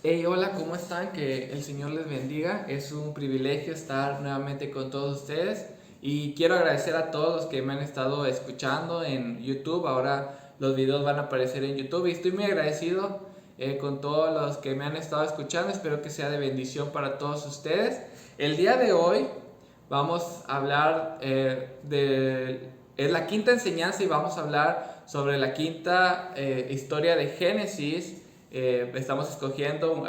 Hey, hola, ¿cómo están? Que el Señor les bendiga. Es un privilegio estar nuevamente con todos ustedes y quiero agradecer a todos los que me han estado escuchando en YouTube. Ahora los videos van a aparecer en YouTube y estoy muy agradecido con todos los que me han estado escuchando. Espero que sea de bendición para todos ustedes. El día de hoy vamos a hablar es la quinta enseñanza y vamos a hablar sobre la quinta historia de Génesis. Estamos escogiendo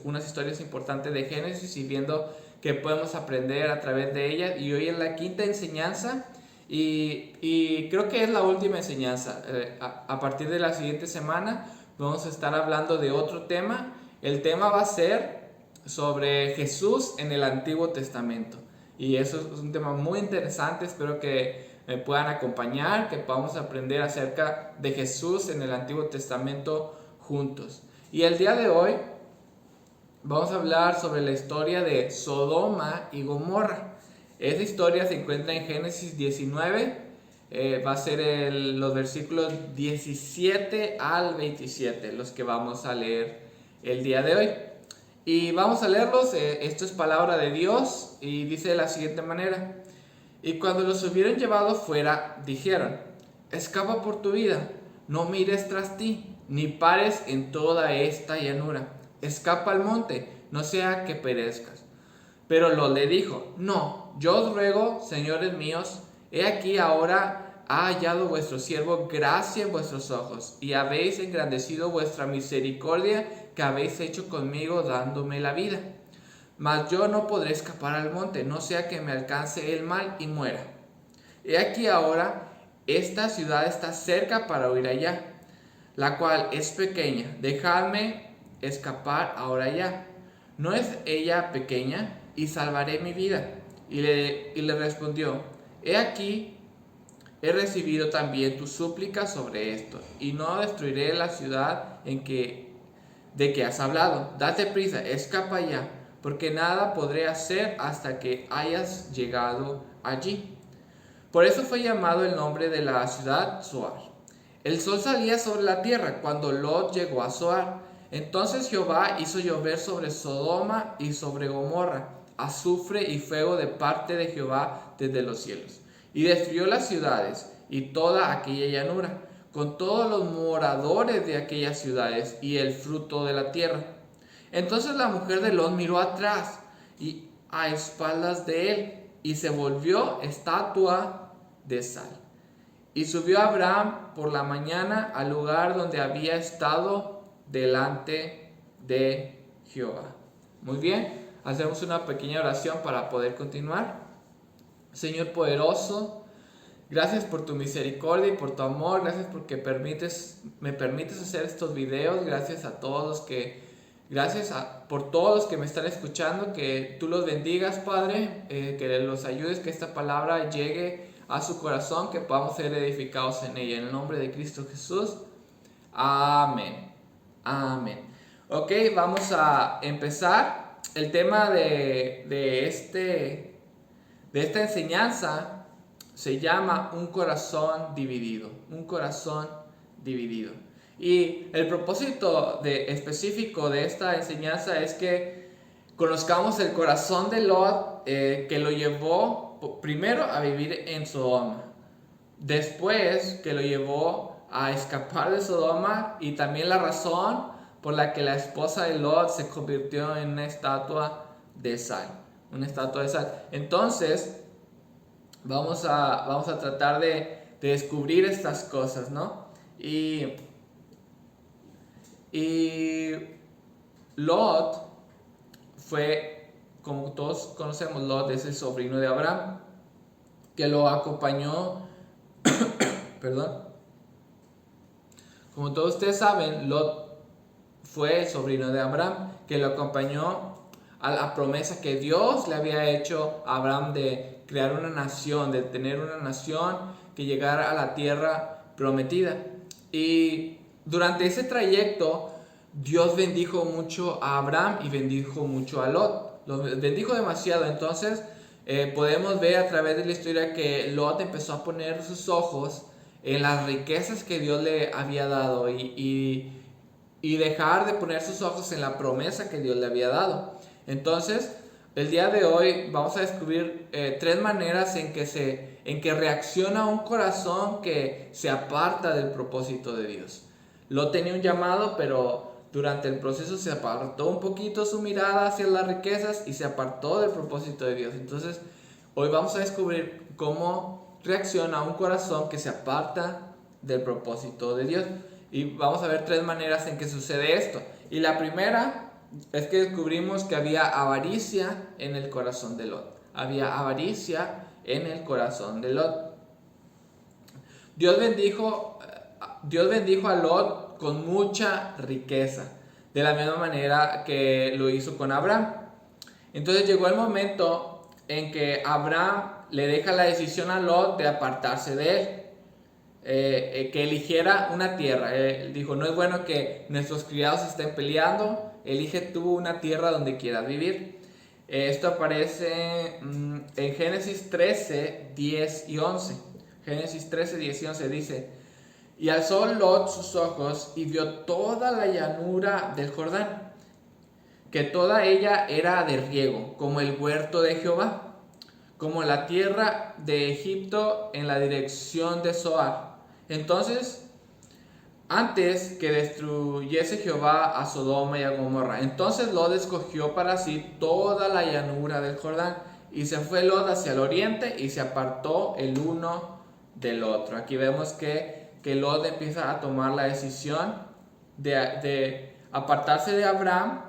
unas historias importantes de Génesis y viendo qué podemos aprender a través de ellas. Y hoy es la quinta enseñanza y creo que es la última enseñanza. A partir de la siguiente semana vamos a estar hablando de otro tema. El tema va a ser sobre Jesús en el Antiguo Testamento. Y eso es un tema muy interesante. Espero que me puedan acompañar, que podamos aprender acerca de Jesús en el Antiguo Testamento juntos. Y el día de hoy vamos a hablar sobre la historia de Sodoma y Gomorra. Esa historia se encuentra en Génesis 19, va a ser los versículos 17 al 27 los que vamos a leer el día de hoy. Y vamos a leerlos, esto es palabra de Dios y dice de la siguiente manera. Y cuando los hubieron llevado fuera, dijeron, escapa por tu vida, no mires tras ti, ni pares en toda esta llanura. Escapa al monte, no sea que perezcas. Pero Lot le dijo, no, yo os ruego, señores míos, he aquí ahora ha hallado vuestro siervo gracia en vuestros ojos, y habéis engrandecido vuestra misericordia que habéis hecho conmigo dándome la vida. Mas yo no podré escapar al monte, no sea que me alcance el mal y muera. He aquí ahora, esta ciudad está cerca para huir allá, la cual es pequeña. Dejadme escapar ahora ya. ¿No es ella pequeña? Y salvaré mi vida. Y le respondió, he aquí, he recibido también tu súplica sobre esto, y no destruiré la ciudad de que has hablado. Date prisa, escapa ya, porque nada podré hacer hasta que hayas llegado allí. Por eso fue llamado el nombre de la ciudad Zoar. El sol salía sobre la tierra cuando Lot llegó a Zoar. Entonces Jehová hizo llover sobre Sodoma y sobre Gomorra azufre y fuego de parte de Jehová desde los cielos, y destruyó las ciudades y toda aquella llanura, con todos los moradores de aquellas ciudades y el fruto de la tierra. Entonces la mujer de Lot miró atrás y a espaldas de él, y se volvió estatua de sal. Y subió Abraham por la mañana al lugar donde había estado delante de Jehová. Muy bien, hacemos una pequeña oración para poder continuar. Señor poderoso, gracias por tu misericordia y por tu amor. Gracias porque me permites hacer estos videos. Gracias a todos por todos los que me están escuchando. Que tú los bendigas, Padre. Que los ayudes, que esta palabra llegue a su corazón, que podamos ser edificados en ella. En el nombre de Cristo Jesús. Amén. Amén. Ok, vamos a empezar. El tema de esta enseñanza se llama un corazón dividido. Un corazón dividido. Y el propósito específico de esta enseñanza es que conozcamos el corazón de Lot, que lo llevó primero a vivir en Sodoma, después que lo llevó a escapar de Sodoma, y también la razón por la que la esposa de Lot se convirtió en una estatua de sal. Una estatua de sal. Entonces, vamos a tratar de descubrir estas cosas, ¿no? Y Lot fue, como todos conocemos, Lot es el sobrino de Abraham, que lo acompañó, perdón, como todos ustedes saben, Lot fue el sobrino de Abraham, que lo acompañó a la promesa que Dios le había hecho a Abraham de crear una nación, de tener una nación que llegara a la tierra prometida. Y durante ese trayecto, Dios bendijo mucho a Abraham y bendijo mucho a Lot. Los bendijo demasiado. Entonces, podemos ver a través de la historia que Lot empezó a poner sus ojos en las riquezas que Dios le había dado. y dejar de poner sus ojos en la promesa que Dios le había dado. Entonces, el día de hoy vamos a descubrir tres maneras en que reacciona un corazón que se aparta del propósito de Dios. Lot tenía un llamado, pero durante el proceso se apartó un poquito su mirada hacia las riquezas y se apartó del propósito de Dios. Entonces, hoy vamos a descubrir cómo reacciona un corazón que se aparta del propósito de Dios. Y vamos a ver tres maneras en que sucede esto. Y la primera es que descubrimos que había avaricia en el corazón de Lot. Había avaricia en el corazón de Lot. Dios bendijo a Lot con mucha riqueza, de la misma manera que lo hizo con Abraham. Entonces llegó el momento en que Abraham le deja la decisión a Lot de apartarse de él. Que eligiera una tierra. Él dijo, no es bueno que nuestros criados estén peleando, elige tú una tierra donde quieras vivir. Esto aparece en Génesis 13, 10 y 11. Génesis 13, 10 y 11 dice, y alzó Lot sus ojos y vio toda la llanura del Jordán, que toda ella era de riego, como el huerto de Jehová, como la tierra de Egipto en la dirección de Zoar. Entonces, antes que destruyese Jehová a Sodoma y a Gomorra, entonces Lot escogió para sí toda la llanura del Jordán, y se fue Lot hacia el oriente y se apartó el uno del otro. Aquí vemos que Lot empieza a tomar la decisión de apartarse de Abraham,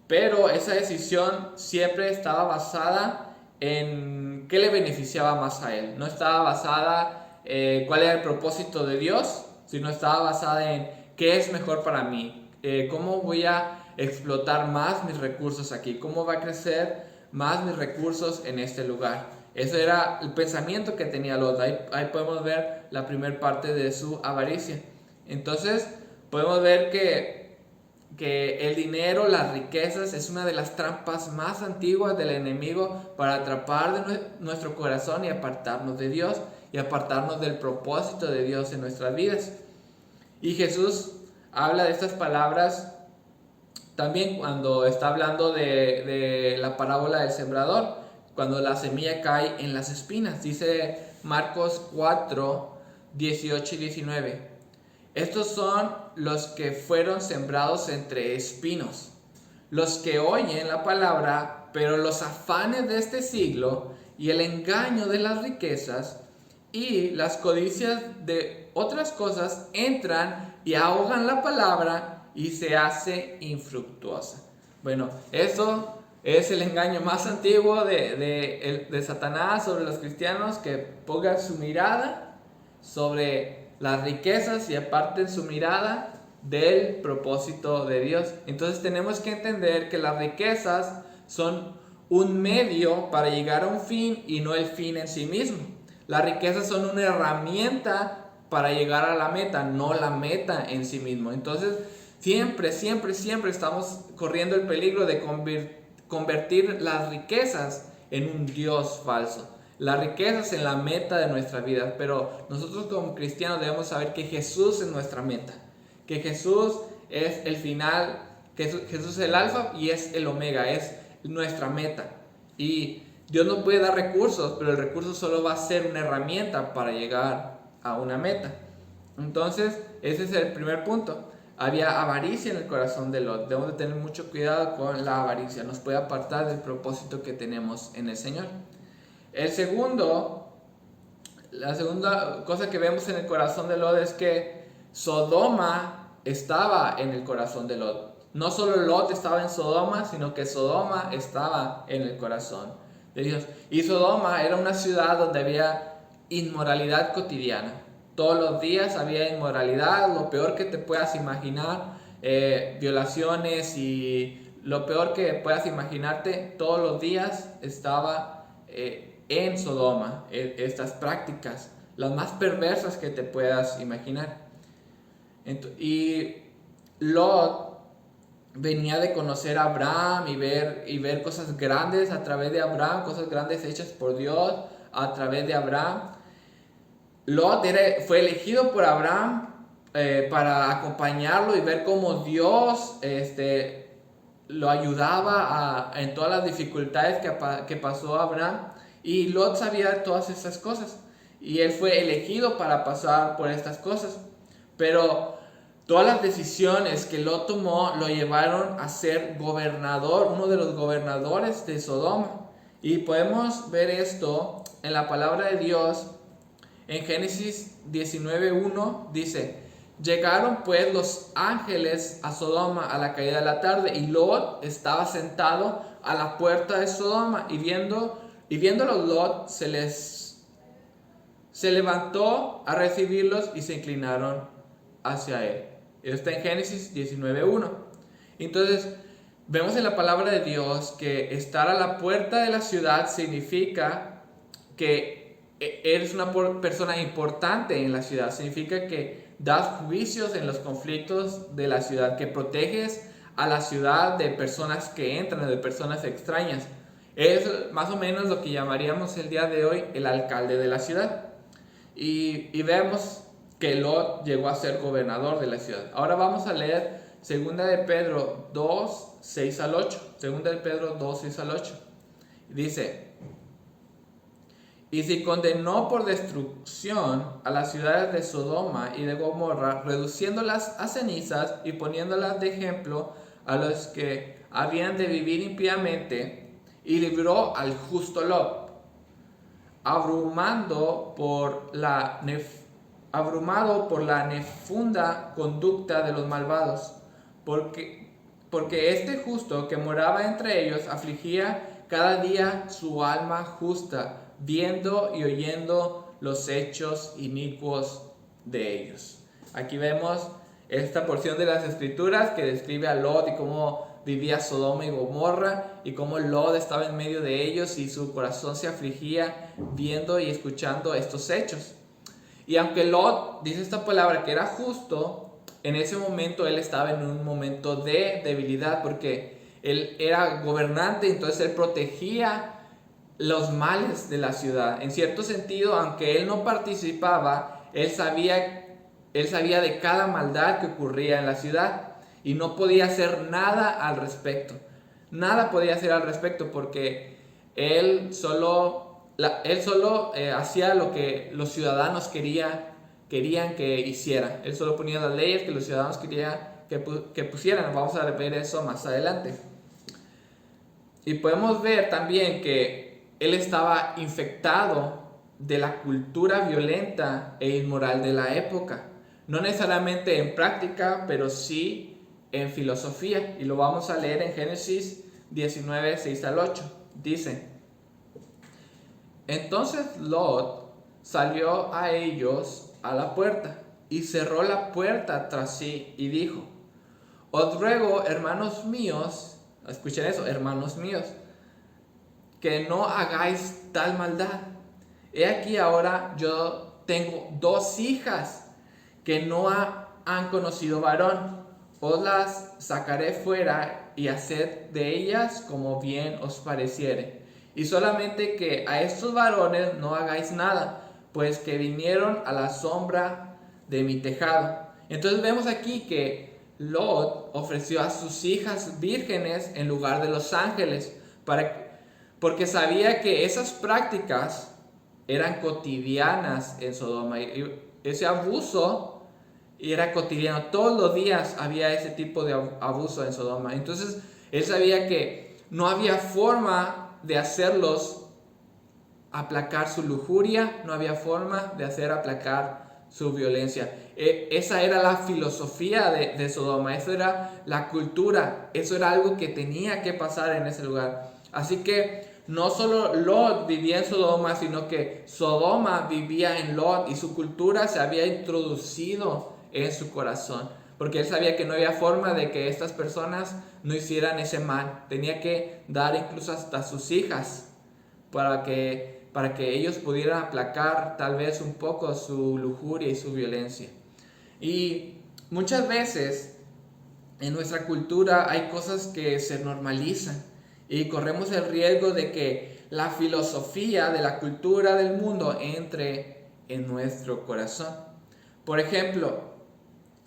pero esa decisión siempre estaba basada en qué le beneficiaba más a él. No estaba basada cuál era el propósito de Dios, sino estaba basada en qué es mejor para mí, cómo voy a explotar más mis recursos aquí, cómo va a crecer más mis recursos en este lugar. Ese era el pensamiento que tenía Lot. Ahí podemos ver la primera parte de su avaricia. Entonces podemos ver que el dinero, las riquezas, es una de las trampas más antiguas del enemigo para atrapar de nuestro corazón y apartarnos de Dios y apartarnos del propósito de Dios en nuestras vidas. Y Jesús habla de estas palabras también cuando está hablando de la parábola del sembrador, cuando la semilla cae en las espinas. Dice Marcos 4, 18 y 19. Estos son los que fueron sembrados entre espinos, los que oyen la palabra, pero los afanes de este siglo y el engaño de las riquezas y las codicias de otras cosas entran y ahogan la palabra y se hace infructuosa. Bueno, eso es el engaño más antiguo de Satanás sobre los cristianos, que pongan su mirada sobre las riquezas y aparten su mirada del propósito de Dios. Entonces tenemos que entender que las riquezas son un medio para llegar a un fin y no el fin en sí mismo. Las riquezas son una herramienta para llegar a la meta, no la meta en sí mismo. Entonces siempre estamos corriendo el peligro de convertir las riquezas en un Dios falso. Las riquezas en la meta de nuestra vida, pero nosotros como cristianos debemos saber que Jesús es nuestra meta, que Jesús es el final, que Jesús es el alfa y es el omega, es nuestra meta. Y Dios nos puede dar recursos, pero el recurso solo va a ser una herramienta para llegar a una meta. Entonces, ese es el primer punto. Había avaricia en el corazón de Lot. Debemos de tener mucho cuidado con la avaricia. Nos puede apartar del propósito que tenemos en el Señor. La segunda cosa que vemos en el corazón de Lot es que Sodoma estaba en el corazón de Lot. No solo Lot estaba en Sodoma, sino que Sodoma estaba en el corazón de Dios. Y Sodoma era una ciudad donde había inmoralidad cotidiana. Todos los días había inmoralidad, lo peor que te puedas imaginar, violaciones y lo peor que puedas imaginarte, todos los días estaba en Sodoma, estas prácticas, las más perversas que te puedas imaginar. Y Lot venía de conocer a Abraham y ver cosas grandes a través de Abraham, cosas grandes hechas por Dios a través de Abraham. Lot fue elegido por Abraham para acompañarlo y ver cómo Dios lo ayudaba en todas las dificultades que pasó Abraham. Y Lot sabía de todas estas cosas. Y él fue elegido para pasar por estas cosas. Pero todas las decisiones que Lot tomó lo llevaron a ser gobernador, uno de los gobernadores de Sodoma. Y podemos ver esto en la palabra de Dios. En Génesis 19:1 dice: llegaron pues los ángeles a Sodoma a la caída de la tarde, y Lot estaba sentado a la puerta de Sodoma, y viéndolos Lot se levantó a recibirlos y se inclinaron hacia él. Esto está en Génesis 19:1. Entonces, vemos en la palabra de Dios que estar a la puerta de la ciudad significa que eres una persona importante en la ciudad. Significa que das juicios en los conflictos de la ciudad, que proteges a la ciudad de personas que entran, de personas extrañas. Es más o menos lo que llamaríamos el día de hoy el alcalde de la ciudad. Y vemos que Lot llegó a ser gobernador de la ciudad. Ahora vamos a leer 2 de Pedro 2, 6 al 8. 2 de Pedro 2, 6 al 8. Dice: y si condenó por destrucción a las ciudades de Sodoma y de Gomorra, reduciéndolas a cenizas y poniéndolas de ejemplo a los que habían de vivir impíamente, y libró al justo Lot, abrumado por la nefunda conducta de los malvados, porque este justo que moraba entre ellos afligía cada día su alma justa, viendo y oyendo los hechos inicuos de ellos. Aquí vemos esta porción de las escrituras que describe a Lot y cómo vivía Sodoma y Gomorra, y cómo Lot estaba en medio de ellos y su corazón se afligía viendo y escuchando estos hechos. Y aunque Lot dice esta palabra que era justo, en ese momento él estaba en un momento de debilidad, porque él era gobernante, entonces él protegía los males de la ciudad. En cierto sentido, aunque él no participaba, él sabía de cada maldad que ocurría en la ciudad, y no podía hacer nada al respecto. Nada podía hacer al respecto, porque él solo hacía lo que los ciudadanos querían que hiciera. Él solo ponía las leyes que los ciudadanos querían que pusieran. Vamos a ver eso más adelante. Y podemos ver también que él estaba infectado de la cultura violenta e inmoral de la época. No necesariamente en práctica, pero sí en filosofía. Y lo vamos a leer en Génesis 19, 6 al 8. Dice: entonces Lot salió a ellos a la puerta y cerró la puerta tras sí y dijo: os ruego, hermanos míos, escuchen eso, hermanos míos, que no hagáis tal maldad. He aquí ahora yo tengo 2 hijas que no han conocido varón. Os las sacaré fuera y haced de ellas como bien os pareciere. Y solamente que a estos varones no hagáis nada, pues que vinieron a la sombra de mi tejado. Entonces vemos aquí que Lot ofreció a sus hijas vírgenes en lugar de los ángeles, porque sabía que esas prácticas eran cotidianas en Sodoma. Y ese abuso era cotidiano. Todos los días había ese tipo de abuso en Sodoma. Entonces él sabía que no había forma de hacerlos aplacar su lujuria, no había forma de hacer aplacar su violencia. Esa era la filosofía de Sodoma, eso era la cultura, eso era algo que tenía que pasar en ese lugar. Así que no solo Lot vivía en Sodoma, sino que Sodoma vivía en Lot, y su cultura se había introducido en su corazón, porque él sabía que no había forma de que estas personas no hicieran ese mal. Tenía que dar incluso hasta sus hijas para que ellos pudieran aplacar tal vez un poco su lujuria y su violencia. Y muchas veces en nuestra cultura hay cosas que se normalizan y corremos el riesgo de que la filosofía de la cultura del mundo entre en nuestro corazón. Por ejemplo,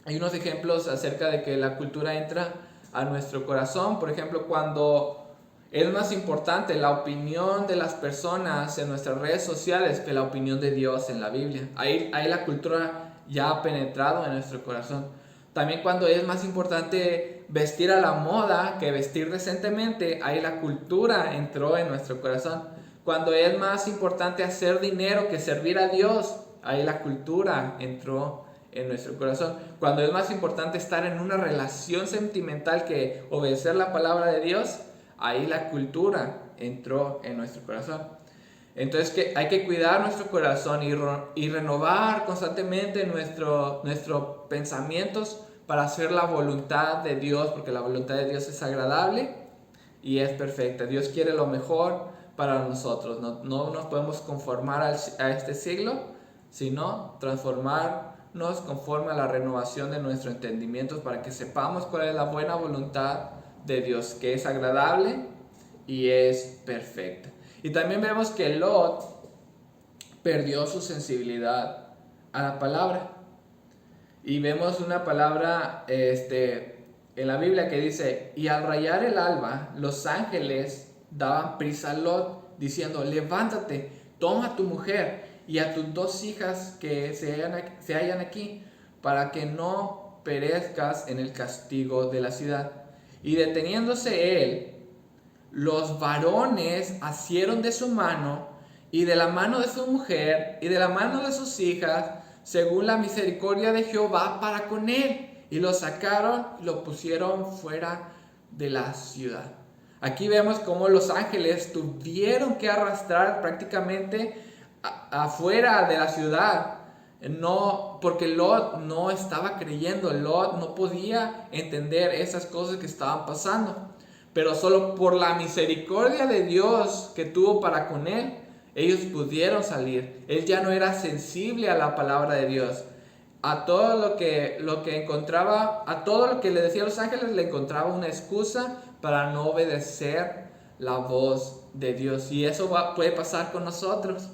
Hay unos ejemplos acerca de que la cultura entra a nuestro corazón. Por ejemplo, cuando es más importante la opinión de las personas en nuestras redes sociales que la opinión de Dios en la Biblia. Ahí la cultura ya ha penetrado en nuestro corazón. También cuando es más importante vestir a la moda que vestir decentemente, ahí la cultura entró en nuestro corazón. Cuando es más importante hacer dinero que servir a Dios, ahí la cultura entró en nuestro corazón. Cuando es más importante estar en una relación sentimental que obedecer la palabra de Dios, ahí la cultura entró en nuestro corazón. Entonces hay que cuidar nuestro corazón y renovar constantemente nuestros pensamientos para hacer la voluntad de Dios, porque la voluntad de Dios es agradable y es perfecta. Dios quiere lo mejor para nosotros. No nos podemos conformar a este siglo, sino transformarnos conforme a la renovación de nuestro entendimiento para que sepamos cuál es la buena voluntad de Dios, que es agradable y es perfecta. Y también vemos que Lot perdió su sensibilidad a la palabra. Y vemos una palabra en la Biblia que dice: y al rayar el alba, los ángeles daban prisa a Lot, diciendo: levántate, toma a tu mujer y a tus 2 hijas que se hallan aquí, para que no perezcas en el castigo de la ciudad. Y deteniéndose él, los varones asieron de su mano y de la mano de su mujer y de la mano de sus hijas, según la misericordia de Jehová para con él, y lo sacaron y lo pusieron fuera de la ciudad. Aquí vemos cómo los ángeles tuvieron que arrastrar prácticamente afuera de la ciudad. No, porque Lot no estaba creyendo, Lot no podía entender esas cosas que estaban pasando. Pero solo por la misericordia de Dios que tuvo para con él, ellos pudieron salir. Él ya no era sensible a la palabra de Dios. A todo lo que encontraba, a todo lo que le decía a los ángeles, le encontraba una excusa para no obedecer la voz de Dios. Y eso puede pasar con nosotros.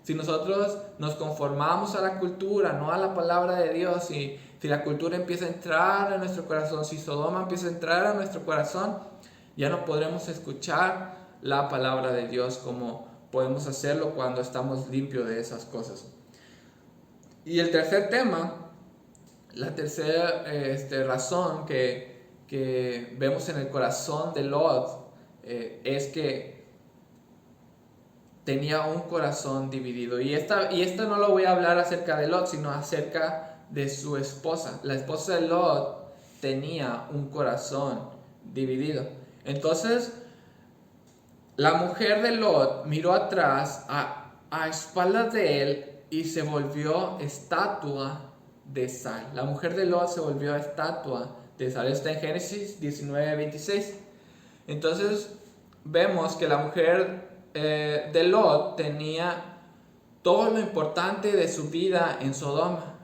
Si nosotros nos conformamos a la cultura, no a la palabra de Dios, y si la cultura empieza a entrar en nuestro corazón, si Sodoma empieza a entrar a nuestro corazón, ya no podremos escuchar la palabra de Dios como podemos hacerlo cuando estamos limpios de esas cosas. Y el tercer tema, la tercera razón que vemos en el corazón de Lot es que tenía un corazón dividido. Y esta no lo voy a hablar acerca de Lot, sino acerca de su esposa. La esposa de Lot tenía un corazón dividido. Entonces, la mujer de Lot miró atrás a espaldas de él y se volvió estatua de sal. La mujer de Lot se volvió estatua de sal. Está en Génesis 19:26. Entonces, vemos que la mujer de Lot tenía todo lo importante de su vida en Sodoma.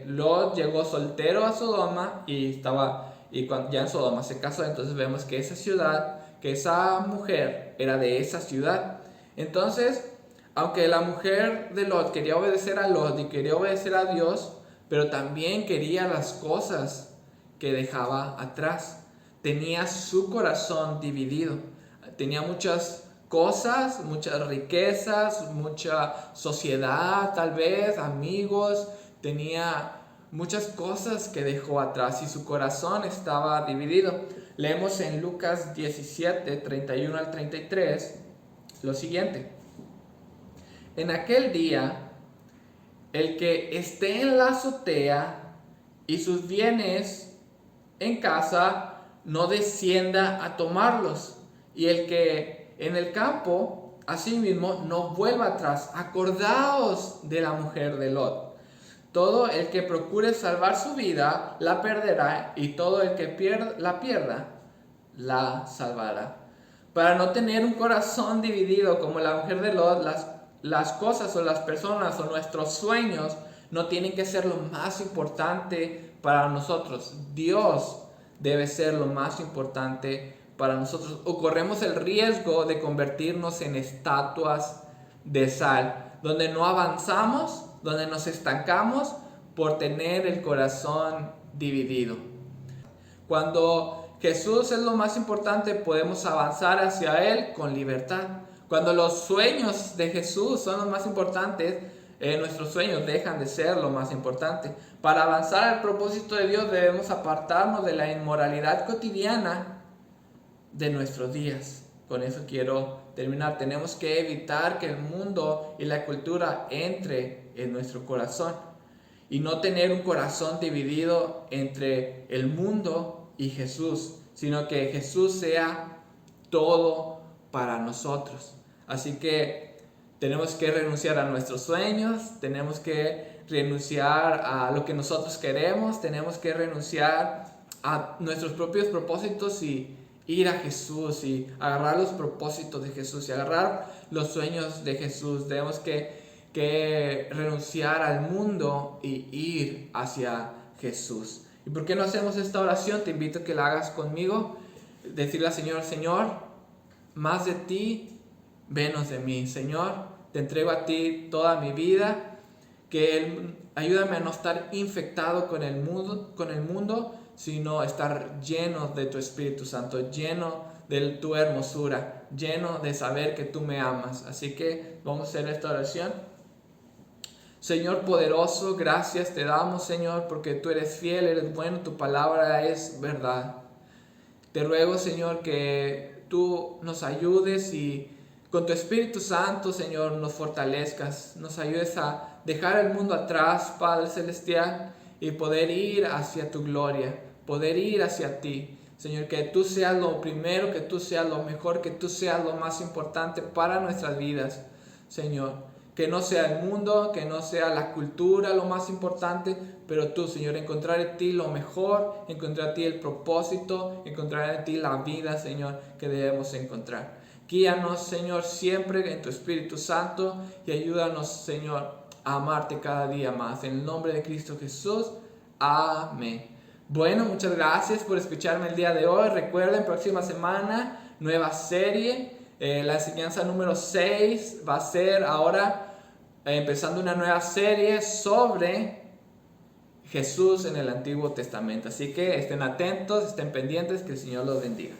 Lot llegó soltero a Sodoma y cuando ya en Sodoma se casó. Entonces vemos que esa mujer era de esa ciudad. Entonces, aunque la mujer de Lot quería obedecer a Lot y quería obedecer a Dios, pero también quería las cosas que dejaba atrás. Tenía su corazón dividido. Tenía muchas cosas, muchas riquezas, mucha sociedad, tal vez, amigos. Tenía muchas cosas que dejó atrás y su corazón estaba dividido. Leemos en Lucas 17, 31 al 33, lo siguiente: en aquel día, el que esté en la azotea y sus bienes en casa, no descienda a tomarlos, y el que en el campo, asimismo, no vuelva atrás. Acordaos de la mujer de Lot. Todo el que procure salvar su vida, la perderá, y todo el que la pierda, la salvará. Para no tener un corazón dividido como la mujer de Lot, las cosas o las personas o nuestros sueños no tienen que ser lo más importante para nosotros. Dios debe ser lo más importante para nosotros, o corremos el riesgo de convertirnos en estatuas de sal, donde no avanzamos, donde nos estancamos, por tener el corazón dividido. Cuando Jesús es lo más importante, podemos avanzar hacia Él con libertad. Cuando los sueños de Jesús son los más importantes, nuestros sueños dejan de ser lo más importante. Para avanzar al propósito de Dios debemos apartarnos de la inmoralidad cotidiana de nuestros días. Con eso quiero terminar. Tenemos que evitar que el mundo y la cultura entre en nuestro corazón y no tener un corazón dividido entre el mundo y Jesús, sino que Jesús sea todo para nosotros. Así que tenemos que renunciar a nuestros sueños, tenemos que renunciar a lo que nosotros queremos, tenemos que renunciar a nuestros propios propósitos y ir a Jesús y agarrar los propósitos de Jesús y agarrar los sueños de Jesús. Tenemos que renunciar al mundo y ir hacia Jesús. ¿Y por qué no hacemos esta oración? Te invito a que la hagas conmigo. Decirle al Señor: Señor, más de ti, menos de mí. Señor, te entrego a ti toda mi vida. Ayúdame a no estar infectado con el mundo, sino estar lleno de tu Espíritu Santo, lleno de tu hermosura, lleno de saber que tú me amas. Así que vamos a hacer esta oración. Señor poderoso, gracias te damos, Señor, porque tú eres fiel, eres bueno, tu palabra es verdad. Te ruego, Señor, que tú nos ayudes y con tu Espíritu Santo, Señor, nos fortalezcas, nos ayudes a dejar el mundo atrás, Padre Celestial, y poder ir hacia tu gloria, poder ir hacia ti. Señor, que tú seas lo primero, que tú seas lo mejor, que tú seas lo más importante para nuestras vidas, Señor. Que no sea el mundo, que no sea la cultura lo más importante, pero tú, Señor, encontrar en ti lo mejor, encontrar en ti el propósito, encontrar en ti la vida, Señor, que debemos encontrar. Guíanos, Señor, siempre en tu Espíritu Santo y ayúdanos, Señor, a amarte cada día más. En el nombre de Cristo Jesús, amén. Bueno, muchas gracias por escucharme el día de hoy. Recuerden, próxima semana, nueva serie. La enseñanza número 6 va a ser ahora empezando una nueva serie sobre Jesús en el Antiguo Testamento. Así que estén atentos, estén pendientes, que el Señor los bendiga.